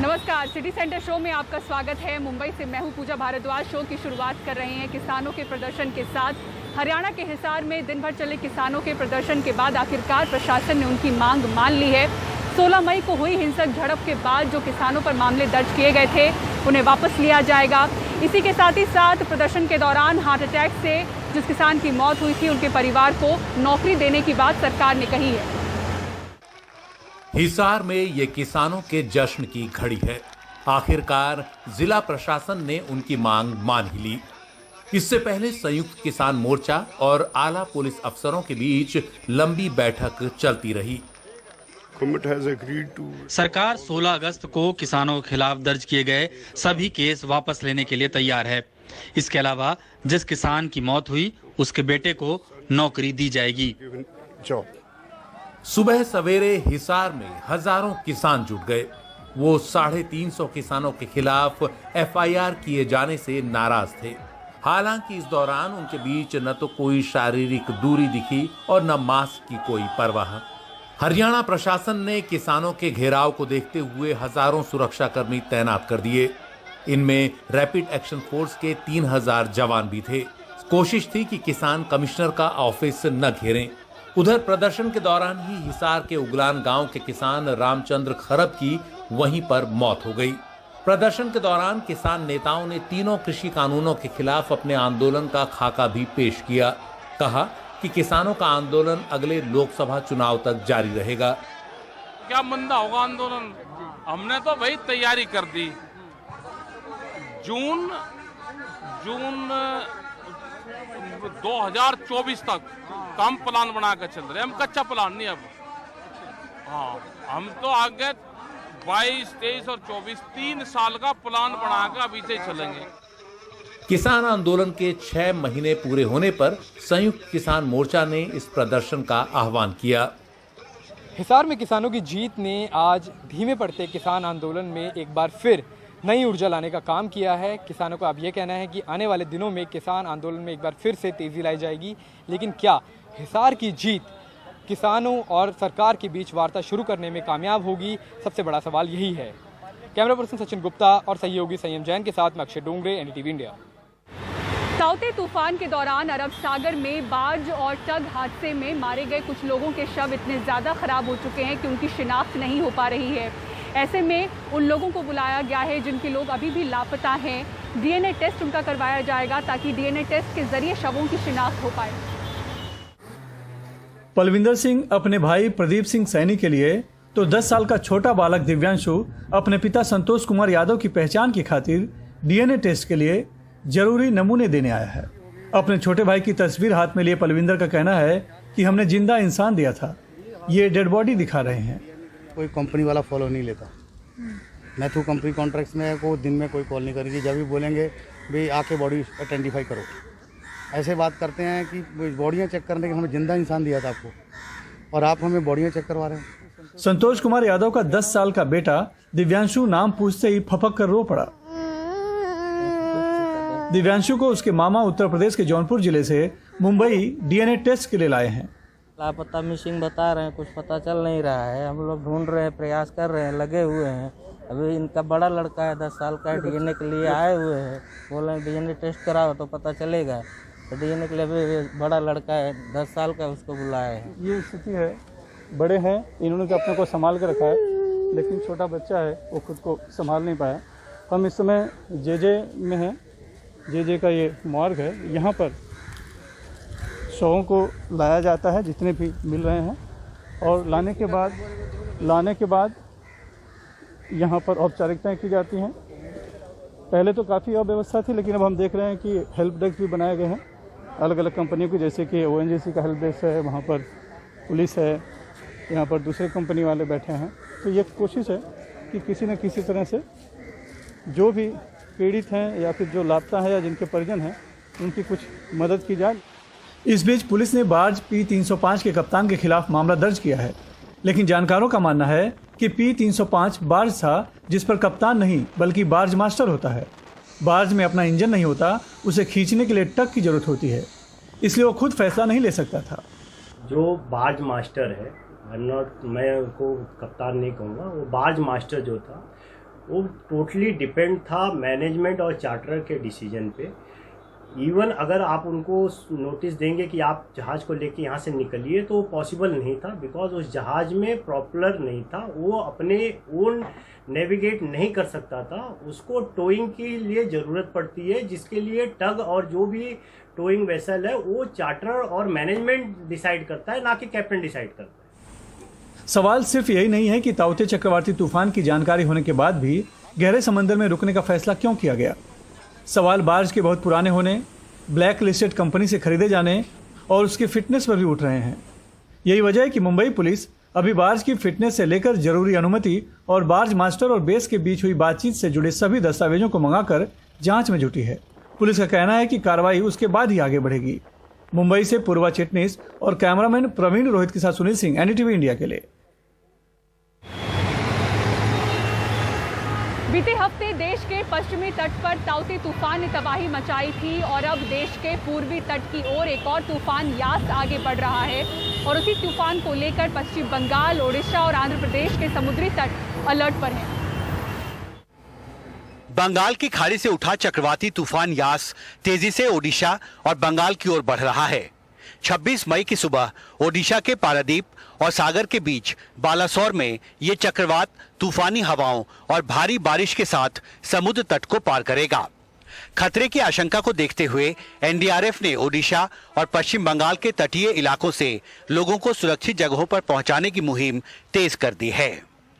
नमस्कार, city centre show में आपका स्वागत है। मुंबई से मैं हूं पूजा भारद्वाज। शो की शुरुआत कर रहे हैं किसानों के प्रदर्शन के साथ। हरियाणा के हिसार में दिन भर चले किसानों के प्रदर्शन के बाद आखिरकार प्रशासन ने उनकी मांग मान ली है। 16 मई को हुई हिंसक झड़प के बाद जो किसानों पर मामले दर्ज किए गए थे उन्हें वापस लिया जाएगा। इसी के साथ ही साथ प्रदर्शन के दौरान हार्ट अटैक से जिस किसान की मौत हुई थी उनके परिवार को नौकरी देने की बात सरकार ने कही है। हिसार में ये किसानों के जश्न की घड़ी है। आखिरकार जिला प्रशासन ने उनकी मांग मान ही ली। इससे पहले संयुक्त किसान मोर्चा और आला पुलिस अफसरों के बीच लंबी बैठक चलती रही। सरकार 16 अगस्त को किसानों के खिलाफ दर्ज किए गए सभी केस वापस लेने के लिए तैयार है। इसके अलावा जिस किसान की मौत हुई उसके बेटे को नौकरी दी जाएगी। सुबह सवेरे हिसार में हजारों किसान जुट गए। वो 350 किसानों के खिलाफ FIR किए जाने से नाराज थे। हालांकि इस दौरान उनके बीच न तो कोई शारीरिक दूरी दिखी और न मास्क की कोई परवाह। हरियाणा प्रशासन ने किसानों के घेराव को देखते हुए हजारों सुरक्षाकर्मी तैनात कर दिए। इनमें रैपिड एक्शन फोर्स के 3000 जवान भी थे। कोशिश थी कि किसान कमिश्नर का ऑफिस न घेरें। उधर प्रदर्शन के दौरान ही हिसार के उगलान गांव के किसान रामचंद्र खरब की वहीं पर मौत हो गई। प्रदर्शन के दौरान किसान नेताओं ने तीनों कृषि कानूनों के खिलाफ अपने आंदोलन का खाका भी पेश किया। कहा कि किसानों का आंदोलन अगले लोकसभा चुनाव तक जारी रहेगा। क्या मंदा होगा आंदोलन? हमने तो भाई तैयारी कर दी। जून 2024 तक काम प्लान बना कर चल रहे। हम कच्चा प्लान नहीं। अब हाँ, हम तो आगे 22, 23 और 24 3 साल का प्लान बनाकर अभी से चलेंगे। किसान आंदोलन के 6 महीने पूरे होने पर संयुक्त किसान मोर्चा ने इस प्रदर्शन का आह्वान किया। हिसार में किसानों की जीत ने आज धीमे पड़ते किसान आंदोलन में एक बार फिर नई ऊर्जा लाने का काम किया है। किसानों का अब यह कहना है कि आने वाले दिनों में किसान आंदोलन में एक बार फिर से तेजी लाई जाएगी। लेकिन क्या हिसार की जीत किसानों और सरकार के बीच वार्ता शुरू करने में कामयाब होगी? सबसे बड़ा सवाल यही है। कैमरा पर्सन सचिन गुप्ता और सहयोगी संयम जैन के साथ मैं अक्षय डोंगरे, NDTV इंडिया। ताउते तूफान के दौरान अरब सागर में बार्ज और टग हादसे में मारे गए कुछ लोगों के शव इतने ज्यादा खराब हो चुके हैं कि उनकी शिनाख्त नहीं हो पा रही है। ऐसे में उन लोगों को बुलाया गया है जिनके लोग अभी भी लापता हैं। DNA टेस्ट उनका करवाया जाएगा ताकि DNA टेस्ट के जरिए शवों की शिनाख्त हो पाए। पलविंदर सिंह अपने भाई प्रदीप सिंह सैनी के लिए तो 10 साल का छोटा बालक दिव्यांशु अपने पिता संतोष कुमार यादव की पहचान की खातिर DNA टेस्ट के लिए जरूरी नमूने देने आया है। अपने छोटे भाई की तस्वीर हाथ में लिए पलविंदर का कहना है कि हमने जिंदा इंसान दिया था, ये डेड बॉडी दिखा रहे हैं। कोई कंपनी वाला फॉलो नहीं लेता। मैं थ्रू कंपनी कॉन्ट्रैक्ट्स में को दिन में कोई कॉल नहीं करेगी। जब भी बोलेंगे भाई आके बॉडी आइडेंटिफाई करो, ऐसे बात करते हैं कि बॉडियाँ चेक करने के हमें जिंदा इंसान दिया था आपको और आप हमें बॉडियाँ चेक करवा रहे हैं। संतोष कुमार यादव का 10 साल का बेटा दिव्यांशु नाम पूछते ही फपक कर रो पड़ा। दिव्यांशु को उसके मामा उत्तर प्रदेश के जौनपुर जिले से मुंबई DNA टेस्ट के लिए लाए हैं। लापता मिसिंग बता रहे हैं, कुछ पता चल नहीं रहा है। हम लोग ढूंढ रहे हैं, प्रयास कर रहे हैं, लगे हुए हैं। अभी इनका बड़ा लड़का है 10 साल का, DNA के लिए आए हुए हैं। बोले DNA टेस्ट कराओ तो पता चलेगा। तो DNA के लिए अभी बड़ा लड़का है 10 साल का, उसको बुलाए हैं। ये स्थिति है, बड़े हैं, इन्होंने तो अपने को संभाल कर रखा है, लेकिन छोटा बच्चा है वो खुद को संभाल नहीं पाया। हम इस समय JJ में हैं। JJ का ये मॉर्ग है। यहाँ पर शवों को लाया जाता है जितने भी मिल रहे हैं, और लाने के बाद यहाँ पर औपचारिकताएं की जाती हैं। पहले तो काफ़ी अव्यवस्था थी, लेकिन अब हम देख रहे हैं कि हेल्प डेस्क भी बनाए गए हैं अलग अलग कंपनियों के, जैसे कि ONGC का हेल्प डेस्क है, वहाँ पर पुलिस है, यहाँ पर दूसरे कंपनी वाले बैठे हैं। तो ये कोशिश है कि किसी न किसी तरह से जो भी पीड़ित हैं या फिर जो लापता है या जिनके परिजन हैं उनकी कुछ मदद की जाए। इस बीच पुलिस ने बार्ज P305 के कप्तान के खिलाफ मामला दर्ज किया है, लेकिन जानकारों का मानना है कि P305 बार्ज था जिस पर कप्तान नहीं बल्कि बार्ज मास्टर होता है। बार्ज में अपना इंजन नहीं होता, उसे खींचने के लिए टग की जरूरत होती है, इसलिए वो खुद फैसला नहीं ले सकता था। जो बार्ज मास्टर है, मैं उनको कप्तान नहीं कहूँगा, वो बार्ज मास्टर जो था वो टोटली डिपेंड था मैनेजमेंट और चार्टर के डिसीजन पे। इवन अगर आप उनको नोटिस देंगे कि आप जहाज़ को लेके यहाँ से निकलिए तो पॉसिबल नहीं था, बिकॉज उस जहाज़ में प्रॉपलर नहीं था, वो अपने ओन नेविगेट नहीं कर सकता था। उसको टोइंग के लिए ज़रूरत पड़ती है, जिसके लिए टग और जो भी टोइंग वेसल है वो चार्टर और मैनेजमेंट डिसाइड करता है, ना कि कैप्टन डिसाइड करता है। सवाल सिर्फ यही नहीं है कि ताउते चक्रवाती तूफान की जानकारी होने के बाद भी गहरे समंदर में रुकने का फैसला क्यों किया गया। सवाल बार्ज के बहुत पुराने होने, ब्लैक लिस्टेड कंपनी से खरीदे जाने और उसकी फिटनेस पर भी उठ रहे हैं। यही वजह है कि मुंबई पुलिस अभी बार्ज की फिटनेस से लेकर जरूरी अनुमति और बार्ज मास्टर और बेस के बीच हुई बातचीत से जुड़े सभी दस्तावेजों को मंगाकर जांच में जुटी है। पुलिस का कहना है कि कार्रवाई उसके बाद ही आगे बढ़ेगी। मुंबई से पूर्वा चिटनीस और कैमरामैन प्रवीण रोहित के साथ सुनील सिंह, एनडीटीवी इंडिया के लिए। बीते हफ्ते देश के पश्चिमी तट पर ताउते तूफान ने तबाही मचाई थी और अब देश के पूर्वी तट की ओर एक और तूफान यास आगे बढ़ रहा है और उसी तूफान को लेकर पश्चिम बंगाल, ओडिशा और आंध्र प्रदेश के समुद्री तट अलर्ट पर हैं। बंगाल की खाड़ी से उठा चक्रवाती तूफान यास तेजी से ओडिशा और बंगाल की ओर बढ़ रहा है। 26 मई की सुबह ओडिशा के पारादीप और सागर के बीच बालासोर में ये चक्रवात तूफानी हवाओं और भारी बारिश के साथ समुद्र तट को पार करेगा। खतरे की आशंका को देखते हुए एनडीआरएफ ने ओडिशा और पश्चिम बंगाल के तटीय इलाकों से लोगों को सुरक्षित जगहों पर पहुंचाने की मुहिम तेज कर दी है।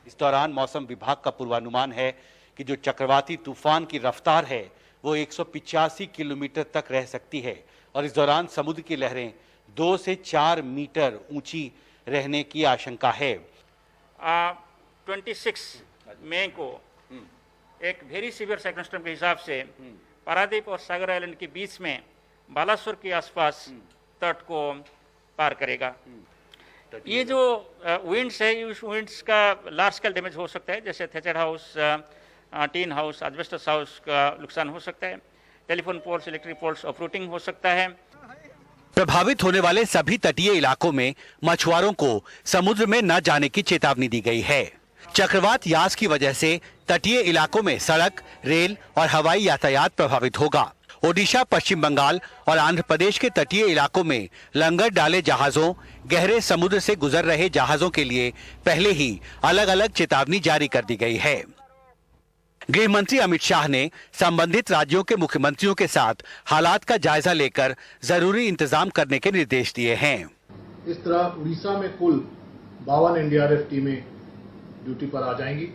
इस दौरान मौसम विभाग का पूर्वानुमान है कि जो चक्रवाती तूफान की रफ्तार है वो 185 किलोमीटर तक रह सकती है और इस दौरान समुद्र की लहरें 2 से 4 मीटर ऊंची रहने की आशंका है। 26 मई को एक वेरी सीवियर साइक्लोन स्टॉर्म के हिसाब से पारादीप और सागर आइलैंड के बीच में बालासोर के आसपास तट को पार करेगा। ये जो विंड्स है, उस विंड्स का लार्ज स्केल डैमेज हो सकता है, जैसे thatcher house, tin house, asbestos house का नुकसान हो सकता है, telephone poles, electric poles uprooting हो सकता है। प्रभावित होने वाले सभी तटीय इलाकों में मछुआरों को समुद्र में न जाने की चेतावनी दी गई है। चक्रवात यास की वजह से तटीय इलाकों में सड़क, रेल और हवाई यातायात प्रभावित होगा। ओडिशा, पश्चिम बंगाल और आंध्र प्रदेश के तटीय इलाकों में लंगर डाले जहाजों, गहरे समुद्र से गुजर रहे जहाजों के लिए पहले ही अलग अलग चेतावनी जारी कर दी गई है। गृह मंत्री अमित शाह ने संबंधित राज्यों के मुख्यमंत्रियों के साथ हालात का जायजा लेकर जरूरी इंतजाम करने के निर्देश दिए हैं। इस तरह उड़ीसा में कुल 52 एनडीआरएफ टीमें ड्यूटी पर आ जाएंगी।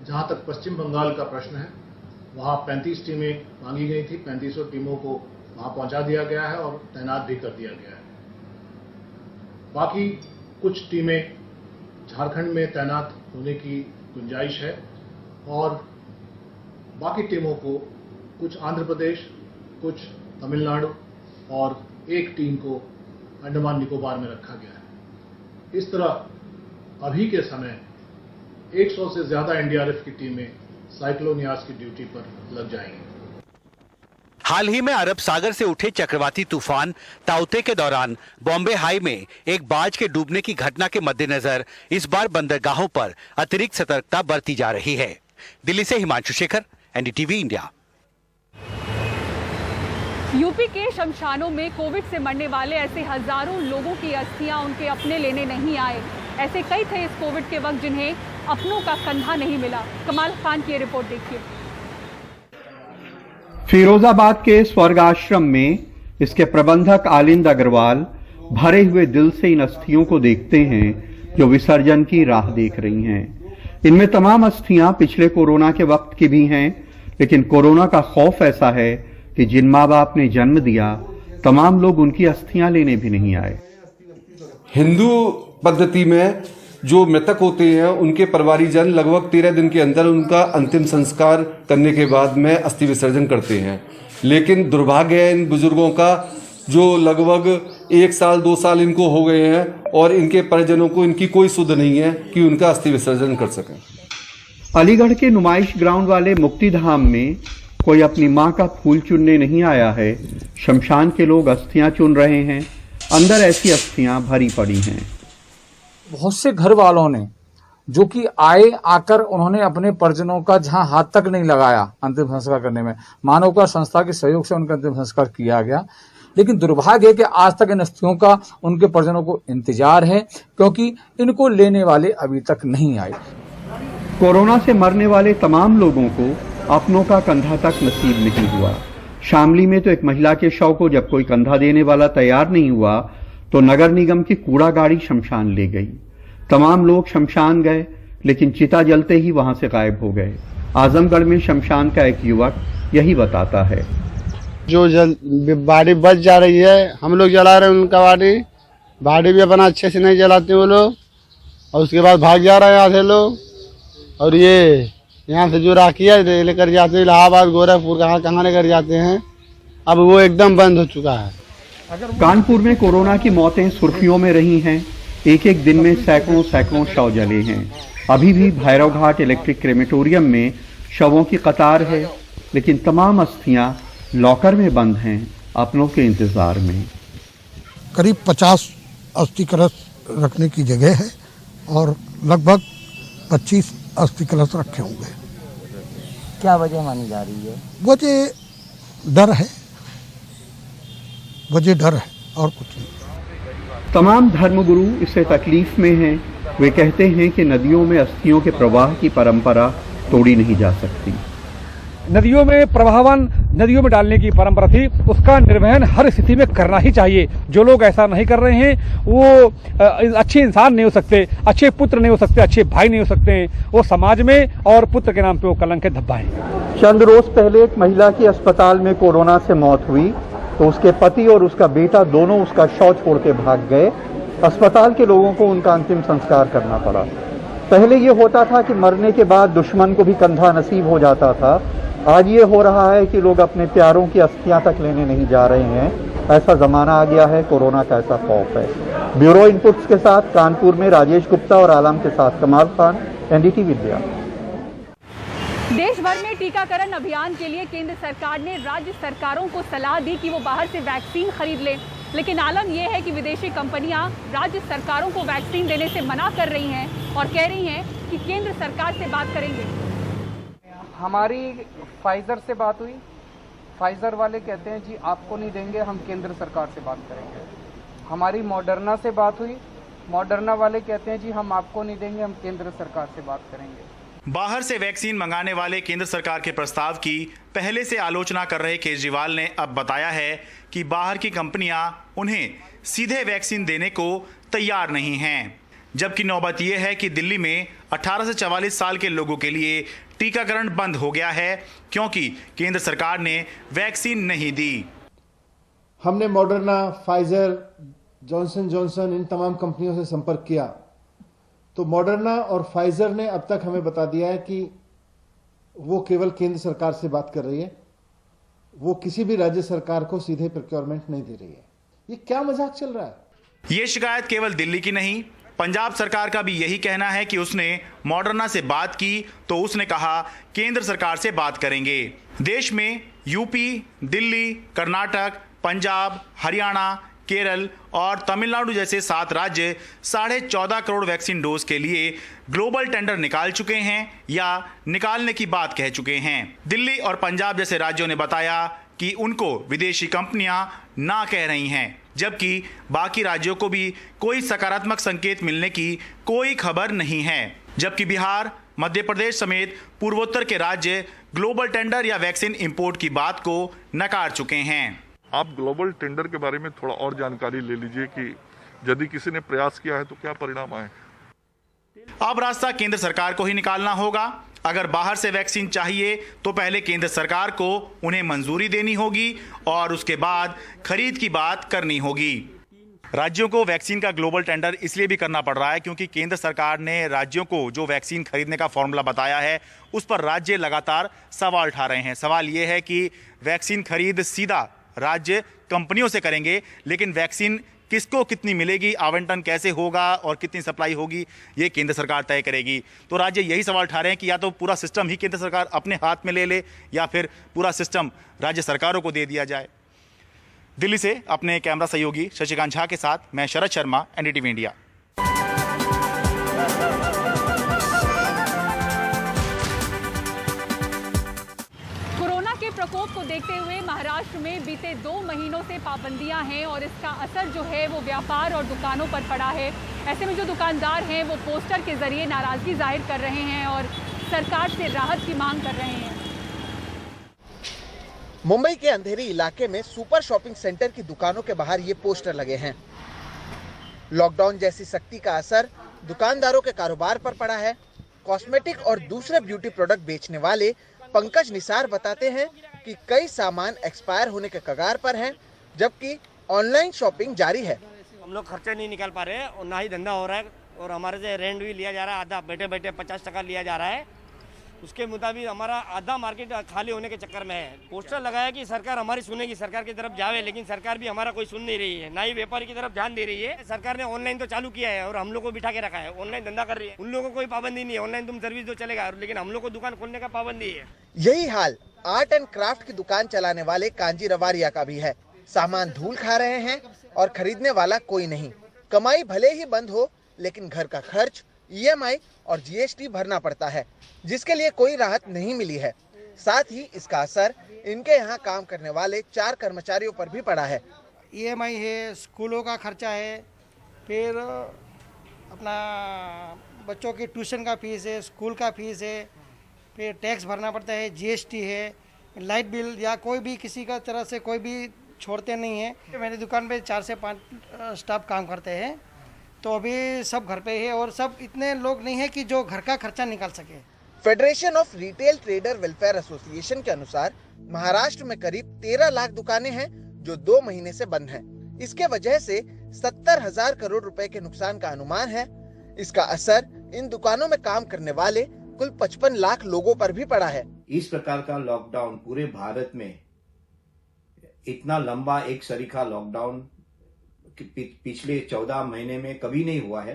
जहां तक पश्चिम बंगाल का प्रश्न है, वहां 35 टीमें मांगी गई थी, 3500 टीमों को वहां पहुंचा दिया गया है और तैनात भी कर दिया गया है। बाकी कुछ टीमें झारखंड में तैनात होने की गुंजाइश है और बाकी टीमों को कुछ आंध्र प्रदेश, कुछ तमिलनाडु और एक टीम को अंडमान निकोबार में रखा गया है। इस तरह अभी के समय 100 से ज्यादा एनडीआरएफ की टीमें साइक्लोन यास की ड्यूटी पर लग जाएंगी। हाल ही में अरब सागर से उठे चक्रवाती तूफान ताउते के दौरान बॉम्बे हाई में एक बाज के डूबने की घटना के मद्देनजर इस बार बंदरगाहों पर अतिरिक्त सतर्कता बरती जा रही है। दिल्ली से Himanshu Shekhar, NDTV India. UP के शमशानों में कोविड से मरने वाले ऐसे हजारों लोगों की अस्थियां उनके अपने लेने नहीं आए। ऐसे कई थे इस कोविड के वक्त जिन्हें अपनों का कंधा नहीं मिला। कमाल खान की रिपोर्ट देखिए। फिरोजाबाद के स्वर्ग आश्रम में इसके प्रबंधक आलिंद अग्रवाल भरे हुए दिल से इन अस्थियों को देखते हैं जो विसर्जन की राह देख रही हैं। इनमें तमाम अस्थियां पिछले कोरोना के वक्त की भी हैं, लेकिन कोरोना का खौफ ऐसा है कि जिन माँ बाप ने जन्म दिया तमाम लोग उनकी अस्थियां लेने भी नहीं आए। हिंदू पद्धति में जो मृतक होते हैं उनके परिवारीजन लगभग 13 दिन के अंदर उनका अंतिम संस्कार करने के बाद में अस्थि विसर्जन करते हैं, लेकिन दुर्भाग्य है इन बुजुर्गों का जो लगभग 1 साल 2 साल इनको हो गए हैं और इनके परिजनों को इनकी कोई सुध नहीं है कि उनका अस्थि विसर्जन कर सकें। अलीगढ़ के नुमाइश ग्राउंड वाले मुक्तिधाम में कोई अपनी मां का फूल चुनने नहीं आया है। शमशान के लोग अस्थियां चुन रहे हैं। अंदर ऐसी अस्थियां भरी पड़ी हैं। बहुत से घर वालों ने जो कि आए आकर उन्होंने अपने परिजनों का जहां हाथ तक नहीं लगाया अंतिम संस्कार करने में, मानवता संस्था के सहयोग से उनका अंतिम संस्कार किया गया। लेकिन दुर्भाग्य है कि आज तक इन अस्थियों का उनके परिजनों को इंतजार है, क्योंकि इनको लेने वाले अभी तक नहीं आए। कोरोना से मरने वाले तमाम लोगों को अपनों का कंधा तक नसीब नहीं हुआ। शामली में तो एक महिला के शव को जब कोई कंधा देने वाला तैयार नहीं हुआ तो नगर निगम की कूड़ा गाड़ी शमशान ले गई। तमाम लोग शमशान गए, लेकिन चिता जलते ही वहां से गायब हो गए। आजमगढ़ में शमशान का एक युवक यही बताता है। जो बाड़ी बच जा रही है, हम लोग जला रहे हैं उनका बाड़ी भी अपना अच्छे से नहीं जलाते वो लोग, और उसके बाद भाग जा रहे हैं यहाँ से लोग। और ये यहाँ से जो राखिया लेकर जाते हैं इलाहाबाद, गोरखपुर, कहाँ लेकर जाते हैं, अब वो एकदम बंद हो चुका है। कानपुर में कोरोना की मौतें सुर्खियों में रही हैं। एक एक दिन में सैकड़ों शव जले हैं। अभी भी भैरव घाट इलेक्ट्रिक क्रेमेटोरियम में शवों की कतार है, लेकिन तमाम अस्थियां लॉकर में बंद हैं, अपनों के इंतजार में। करीब 50 अस्थि कलश रखने की जगह है और लगभग 25 अस्थि कलश रखे होंगे। क्या वजह मानी जा रही है? वजह डर है और कुछ नहीं। तमाम धर्मगुरु इससे तकलीफ में हैं। वे कहते हैं कि नदियों में अस्थियों के प्रवाह की परंपरा तोड़ी नहीं जा सकती। नदियों में प्रवाहन, नदियों में डालने की परंपरा थी, उसका निर्वहन हर स्थिति में करना ही चाहिए। जो लोग ऐसा नहीं कर रहे हैं वो अच्छे इंसान नहीं हो सकते, अच्छे पुत्र नहीं हो सकते, अच्छे भाई नहीं हो सकते। वो समाज में और पुत्र के नाम पे वो कलंक है, धब्बा है। चंद रोज पहले एक महिला की अस्पताल में कोरोना से मौत हुई तो उसके पति और उसका बेटा दोनों उसका शव छोड़ के भाग गए। अस्पताल के लोगों को उनका अंतिम संस्कार करना पड़ा। पहले ये होता था कि मरने के बाद दुश्मन को भी कंधा नसीब हो जाता था। आज ये हो रहा है कि लोग अपने प्यारों की अस्थियां तक लेने नहीं जा रहे हैं। ऐसा जमाना आ गया है, कोरोना का ऐसा खौफ है। ब्यूरो इनपुट्स के साथ कानपुर में राजेश गुप्ता और आलम के साथ कमाल खान, एनडीटीवी इंडिया। देश भर में टीकाकरण अभियान के लिए केंद्र सरकार ने राज्य सरकारों को सलाह दी कि वो बाहर से वैक्सीन खरीद लें, लेकिन आलम यह है कि विदेशी कंपनियां राज्य सरकारों को वैक्सीन देने से मना कर रही हैं और कह रही हैं कि केंद्र सरकार से बात करेंगे। हमारी फाइजर से बात हुई, फाइजर वाले कहते हैं जी आपको नहीं देंगे, हम केंद्र सरकार से बात करेंगे। हमारी मॉडर्ना से बात हुई, मॉडर्ना वाले कहते हैं जी हम आपको नहीं देंगे, हम केंद्र सरकार से बात करेंगे। बाहर से वैक्सीन मंगाने वाले केंद्र सरकार के प्रस्ताव की पहले से आलोचना कर रहे केजरीवाल ने अब बताया है कि बाहर की कंपनियां उन्हें सीधे वैक्सीन देने को तैयार नहीं हैं। जबकि नौबत यह है कि दिल्ली में 18 से 44 साल के लोगों के लिए टीकाकरण बंद हो गया है, क्योंकि केंद्र सरकार ने वैक्सीन नहीं दी। हमने मॉडर्ना, फाइजर, जॉनसन जॉनसन इन तमाम कंपनियों से संपर्क किया तो मॉडर्ना और फाइजर ने अब तक हमें बता दिया है कि वो केवल केंद्र सरकार से बात कर रही है, वो किसी भी राज्य सरकार को सीधे प्रोक्योरमेंट नहीं दे रही है। ये क्या मजाक चल रहा है? ये शिकायत केवल दिल्ली की नहीं, पंजाब सरकार का भी यही कहना है कि उसने मॉडर्ना से बात की तो उसने कहा केंद्र सरकार से बात करेंगे। देश में यूपी, दिल्ली, कर्नाटक, पंजाब, हरियाणा, केरल और तमिलनाडु जैसे 7 राज्य 14.5 करोड़ वैक्सीन डोज के लिए ग्लोबल टेंडर निकाल चुके हैं या निकालने की बात कह चुके हैं। दिल्ली और पंजाब जैसे राज्यों ने बताया कि उनको विदेशी कंपनियां ना कह रही हैं, जबकि बाकी राज्यों को भी कोई सकारात्मक संकेत मिलने की कोई खबर नहीं है। जबकि बिहार, मध्य प्रदेश समेत पूर्वोत्तर के राज्य ग्लोबल टेंडर या वैक्सीन इंपोर्ट की बात को नकार चुके हैं। आप ग्लोबल टेंडर के बारे में थोड़ा और जानकारी ले लीजिए कि यदि किसी ने प्रयास किया है तो क्या परिणाम आए। अब रास्ता केंद्र सरकार को ही निकालना होगा। अगर बाहर से वैक्सीन चाहिए तो पहले केंद्र सरकार को उन्हें मंजूरी देनी होगी और उसके बाद खरीद की बात करनी होगी। राज्यों को वैक्सीन का ग्लोबल टेंडर इसलिए भी करना पड़ रहा है क्योंकि केंद्र सरकार ने राज्यों को जो वैक्सीन खरीदने का फॉर्मूला बताया है उस पर राज्य लगातार सवाल उठा रहे हैं। सवाल ये है कि वैक्सीन खरीद सीधा राज्य कंपनियों से करेंगे, लेकिन वैक्सीन किसको कितनी मिलेगी, आवंटन कैसे होगा और कितनी सप्लाई होगी, ये केंद्र सरकार तय करेगी। तो राज्य यही सवाल उठा रहे हैं कि या तो पूरा सिस्टम ही केंद्र सरकार अपने हाथ में ले ले या फिर पूरा सिस्टम राज्य सरकारों को दे दिया जाए। दिल्ली से अपने कैमरा सहयोगी शशिकांत झा के साथ मैं शरद शर्मा, एनडीटीवी इंडिया। बीते 2 महीनों से पाबंदियां हैं और इसका असर जो है वो व्यापार और दुकानों पर पड़ा है। ऐसे में जो दुकानदार हैं वो पोस्टर के जरिए नाराजगी जाहिर कर रहे हैं और सरकार से राहत की मांग कर रहे हैं। मुंबई के अंधेरी इलाके में सुपर शॉपिंग सेंटर की दुकानों के बाहर ये पोस्टर लगे हैं। लॉकडाउन जैसी सख्ती का असर दुकानदारों के कारोबार पर पड़ा है। कॉस्मेटिक और दूसरे ब्यूटी प्रोडक्ट बेचने वाले पंकज निसार बताते हैं कि कई सामान एक्सपायर होने के कगार पर हैं, जबकि ऑनलाइन शॉपिंग जारी है। हम लोग खर्चे नहीं निकाल पा रहे हैं और ना ही धंधा हो रहा है और हमारे से रेंट भी लिया जा रहा है, आधा बैठे बैठे 50% लिया जा रहा है। उसके मुताबिक हमारा आधा मार्केट खाली होने के चक्कर में है। पोस्टर लगाया कि सरकार हमारी सुनेगी, सरकार की तरफ जावे, लेकिन सरकार भी हमारा कोई सुन नहीं रही है, ना ही व्यापारी की तरफ ध्यान दे रही है। सरकार ने ऑनलाइन तो चालू किया है और हम लोग को बिठा के रखा है, ऑनलाइन धंधा कर रही है। उन लोगों को कोई पाबंदी नहीं है, ऑनलाइन तुम सर्विस दो चलेगा, लेकिन हम लोग को दुकान खोलने का पाबंदी है। यही हाल आर्ट एंड क्राफ्ट की दुकान चलाने वाले कांजी रवारिया का भी है। सामान धूल खा रहे हैं और खरीदने वाला कोई नहीं। कमाई भले ही बंद हो, लेकिन घर का खर्च, EMI और GST भरना पड़ता है, जिसके लिए कोई राहत नहीं मिली है। साथ ही इसका असर इनके यहाँ काम करने वाले 4 कर्मचारियों पर भी पड़ा है। EMI है, स्कूलों का खर्चा है, फिर अपना बच्चों की ट्यूशन का फीस है, स्कूल का फीस है, फिर टैक्स भरना पड़ता है, GST है, लाइट बिल, या कोई भी किसी का तरह से कोई भी छोड़ते नहीं है। मेरी दुकान पे 4 से 5 स्टाफ काम करते हैं, तो अभी सब घर पे है और सब इतने लोग नहीं है कि जो घर का खर्चा निकाल सके। Federation of retail trader welfare association के अनुसार महाराष्ट्र में करीब 13 लाख दुकानें हैं जो 2 महीने से बंद हैं। इसके वजह से 70,000 करोड़ रुपए के नुकसान का अनुमान है। इसका असर इन दुकानों में काम करने वाले कुल 55 लाख लोगों पर भी पड़ा है। इस प्रकार का लॉकडाउन पूरे भारत में, इतना लंबा एक सरीखा लॉकडाउन पिछले 14 महीने में कभी नहीं हुआ है।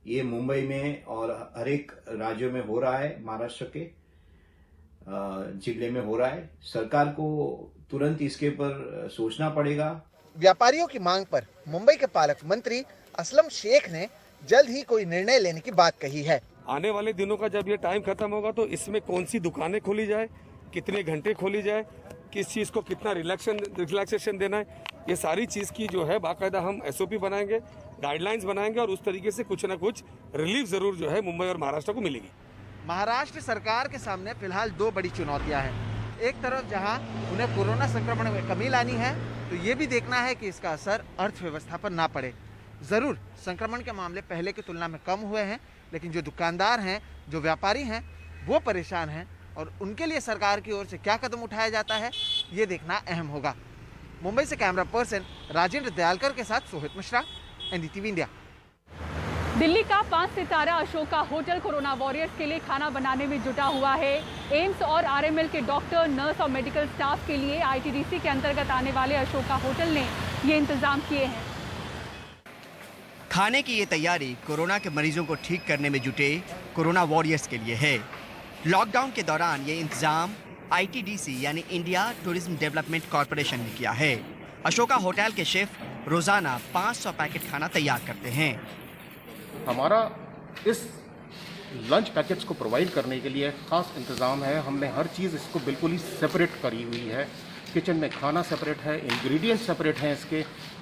ये मुंबई में और हर एक राज्यों में हो रहा है, महाराष्ट्र के जिले में हो रहा है। सरकार को तुरंत इसके पर सोचना पड़ेगा। व्यापारियों की मांग पर मुंबई के पालक मंत्री असलम शेख ने जल्द ही कोई निर्णय लेने की बात कही है। आने वाले दिनों का जब ये टाइम खत्म होगा तो इसमें कौन सी दुकानें खोली जाए, कितने घंटे खोली जाए, किस चीज़ को कितना रिलैक्सेशन देना है, ये सारी चीज़ की जो है बाकायदा हम SOP बनाएंगे, गाइडलाइंस बनाएंगे और उस तरीके से कुछ ना कुछ रिलीफ जरूर जो है मुंबई और महाराष्ट्र को मिलेगी। महाराष्ट्र सरकार के सामने फिलहाल 2 बड़ी चुनौतियां हैं। एक तरफ जहां उन्हें कोरोना संक्रमण में कमी लानी है, तो ये भी देखना है कि इसका असर अर्थव्यवस्था पर ना पड़े। जरूर संक्रमण के मामले पहले की तुलना में कम हुए हैं, लेकिन जो दुकानदार हैं, जो व्यापारी हैं, वो परेशान हैं और उनके लिए सरकार की ओर से क्या कदम उठाया जाता है, ये देखना अहम होगा। मुंबई से कैमरा पर्सन राजेंद्र दयालकर के साथ सोहित मिश्रा, NDTV इंडिया। दिल्ली का 5 सितारा अशोका होटल कोरोना वॉरियर्स के लिए खाना बनाने में जुटा हुआ है। एम्स और RML के डॉक्टर, नर्स और मेडिकल स्टाफ के लिए ITDC के अंतर्गत आने वाले अशोका होटल ने ये इंतजाम किए हैं। खाने की ये तैयारी कोरोना के मरीजों को ठीक करने में जुटे कोरोना वॉरियर्स के लिए है। लॉकडाउन के दौरान ये इंतजाम ITDC यानी इंडिया टूरिज्म डेवलपमेंट कॉरपोरेशन ने किया है। अशोका होटल के शेफ रोजाना 500 पैकेट खाना तैयार करते हैं। हमारा इस लंच पैकेट्स को प्रोवाइड करने के लिए खास इंतज़ाम है। हमने हर चीज़ इसको बिल्कुल ही सेपरेट करी हुई है। किचन में खाना सेपरेट है, इंग्रेडिएंट्स सेपरेट हैं,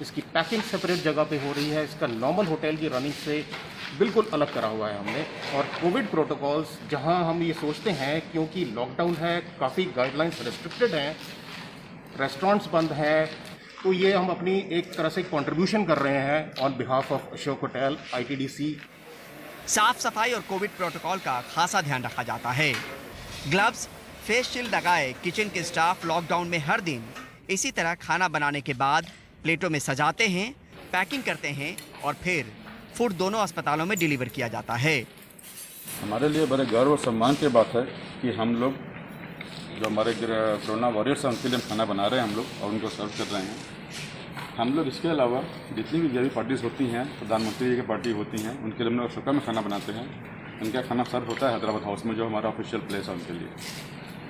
इसकी पैकिंग सेपरेट जगह पे हो रही है। इसका नॉर्मल होटल की रनिंग से बिल्कुल अलग करा हुआ है हमने। और कोविड प्रोटोकॉल्स जहां हम ये सोचते हैं, क्योंकि लॉकडाउन है, काफ़ी गाइडलाइंस रिस्ट्रिक्टेड हैं, रेस्टोरेंट्स बंद हैं, तो ये हम अपनी एक तरह से कंट्रीब्यूशन कर रहे हैं on behalf of Ashok hotel ITDC। साफ सफाई और कोविड प्रोटोकॉल का खासा ध्यान रखा जाता है। ग्लव्स, फेस शील्ड लगाए किचन के स्टाफ लॉकडाउन में हर दिन इसी तरह खाना बनाने के बाद प्लेटों में सजाते हैं, पैकिंग करते हैं और फिर फूड दोनों अस्पतालों में डिलीवर किया जाता है। हमारे लिए बड़े गर्व और सम्मान की बात है कि हम लोग जो हमारे कोरोना वॉरियर्स हैं उनके लिए खाना बना रहे हैं हम लोग और उनको सर्व कर रहे हैं। हम लोग इसके अलावा जितनी भी वीआईपी पार्टीज़ होती हैं, प्रधानमंत्री जी की पार्टी होती हैं, उनके लिए हम लोग अशोका में खाना बनाते हैं। उनका खाना सर्व होता है हैदराबाद हाउस में, जो हमारा ऑफिशियल प्लेस है उनके लिए।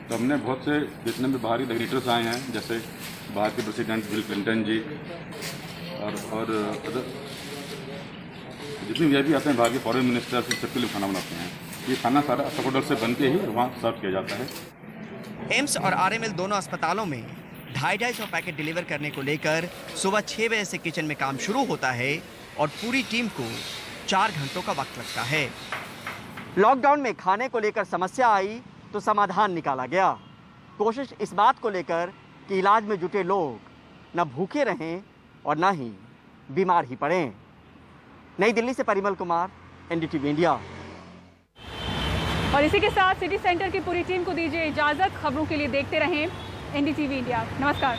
तो हमने बहुत से जितने भी बाहरी डिग्नेटर्स आए हैं, जैसे बाहर के प्रेसिडेंट बिल क्लिंटन जी और जितने वीआईपी आते हैं बाहर के फॉरेन मिनिस्टर, सबके लिए खाना बनाते हैं। ये खाना सारा अशोक होटल से बन के ही वहाँ सर्व किया जाता है। एम्स और RML दोनों अस्पतालों में 250-250 पैकेट डिलीवर करने को लेकर सुबह 6 बजे से किचन में काम शुरू होता है और पूरी टीम को 4 घंटों का वक्त लगता है। लॉकडाउन में खाने को लेकर समस्या आई तो समाधान निकाला गया। कोशिश इस बात को लेकर कि इलाज में जुटे लोग न भूखे रहें और न ही बीमार ही पड़ें। नई दिल्ली से परिमल कुमार, एनडीटीवी इंडिया। और इसी के साथ सिटी सेंटर की पूरी टीम को दीजिए इजाजत। खबरों के लिए देखते रहें एनडीटीवी इंडिया। नमस्कार।